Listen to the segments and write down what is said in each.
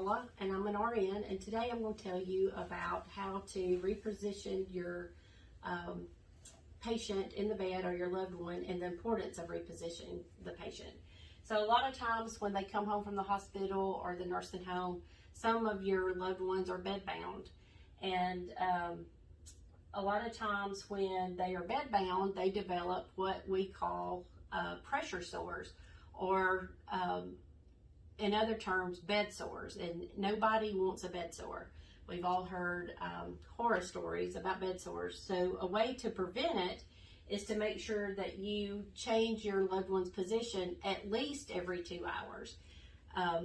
Paula, and I'm an RN, and today I'm going to tell you about how to reposition your patient in the bed or your loved one, and the importance of repositioning the patient. So a lot of times when they come home from the hospital or the nursing home, some of your loved ones are bedbound, and a lot of times when they are bedbound, they develop what we call pressure sores, or in other terms, bed sores, and nobody wants a bed sore. We've all heard horror stories about bed sores. So a way to prevent it is to make sure that you change your loved one's position at least every 2 hours.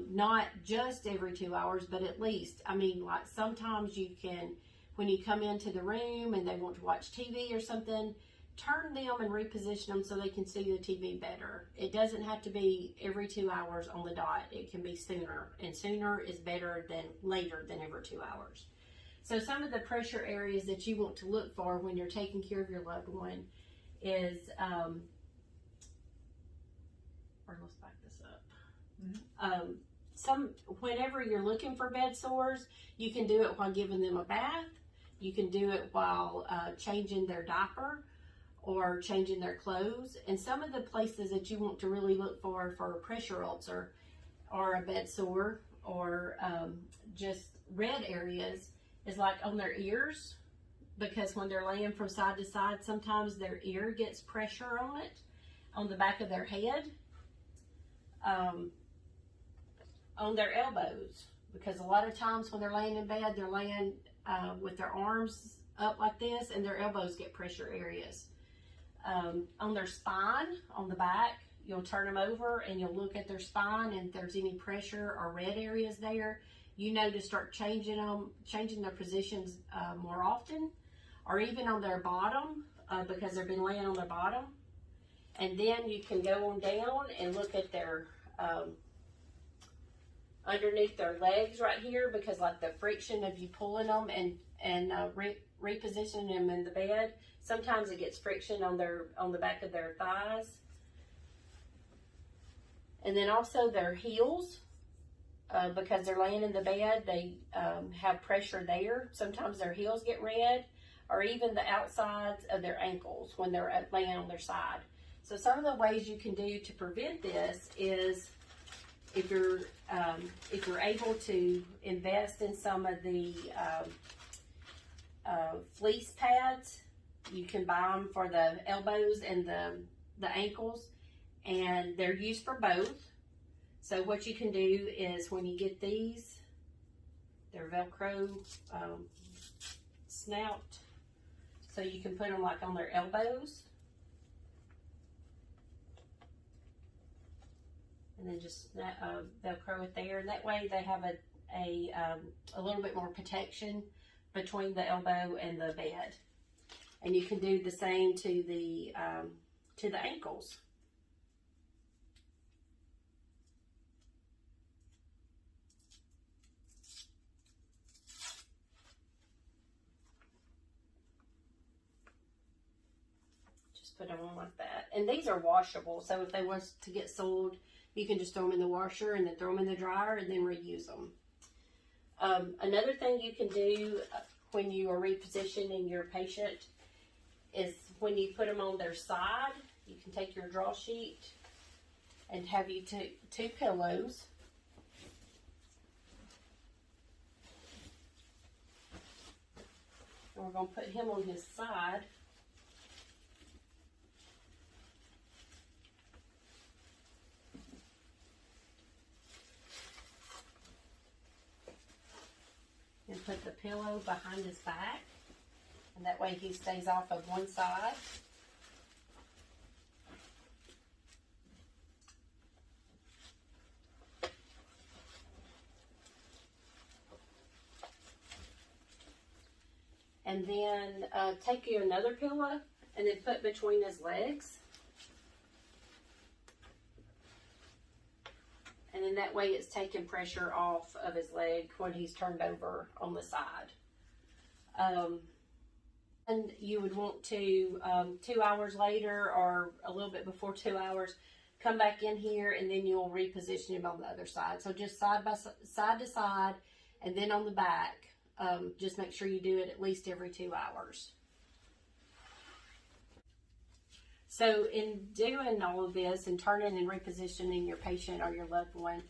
Not just every 2 hours, but at least. I mean, like sometimes you can, when you come into the room and they want to watch TV or something, turn them and reposition them so they can see the TV better. It doesn't have to be every 2 hours on the dot. It can be sooner, and sooner is better than later than every 2 hours. So some of the pressure areas that you want to look for when you're taking care of your loved one is, let's back this up. Whenever you're looking for bed sores, you can do it while giving them a bath. You can do it while changing their diaper or changing their clothes. And some of the places that you want to really look for a pressure ulcer or a bed sore or just red areas is like on their ears, because when they're laying from side to side, sometimes their ear gets pressure on it, on the back of their head, on their elbows, because a lot of times when they're laying in bed, they're laying with their arms up like this, and their elbows get pressure areas. On their spine, on the back, you'll turn them over and you'll look at their spine, and if there's any pressure or red areas there, you know to start changing their positions more often, or even on their bottom, because they've been laying on their bottom. And then you can go on down and look at their underneath their legs right here, because like the friction of you pulling them and repositioning them in the bed, sometimes it gets friction on the back of their thighs. And then also their heels, because they're laying in the bed, they have pressure there. Sometimes their heels get red, or even the outsides of their ankles when they're laying on their side. So some of the ways you can do to prevent this is, if you're able to invest in some of the fleece pads, you can buy them for the elbows and the ankles, and they're used for both. So what you can do is, when you get these, they're Velcro snout, so you can put them like on their elbows, and then just Velcro it there, and that way they have a little bit more protection between the elbow and the bed. And you can do the same to the ankles. Just put them on like that. And these are washable, so if they want to get soiled, you can just throw them in the washer and then throw them in the dryer and then reuse them. Another thing you can do when you are repositioning your patient is, when you put them on their side, you can take your draw sheet and have you two pillows. And we're going to put him on his side. And put the pillow behind his back, and that way he stays off of one side. And then take you another pillow and then put between his legs. And then that way it's taking pressure off of his leg when he's turned over on the side. And you would want to, 2 hours later or a little bit before 2 hours, come back in here, and then you'll reposition him on the other side. So just side to side, and then on the back. Just make sure you do it at least every 2 hours. So in doing all of this and turning and repositioning your patient or your loved one,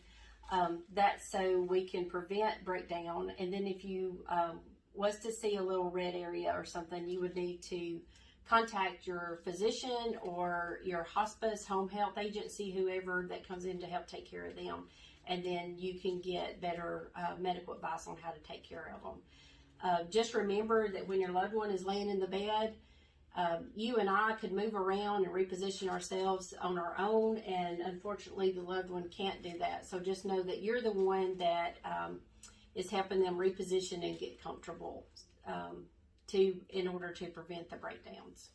that's so we can prevent breakdown. And then if you was to see a little red area or something, you would need to contact your physician or your hospice, home health agency, whoever that comes in to help take care of them. And then you can get better medical advice on how to take care of them. Just remember that when your loved one is laying in the bed, you and I could move around and reposition ourselves on our own, and unfortunately the loved one can't do that. So just know that you're the one that is helping them reposition and get comfortable in order to prevent the breakdowns.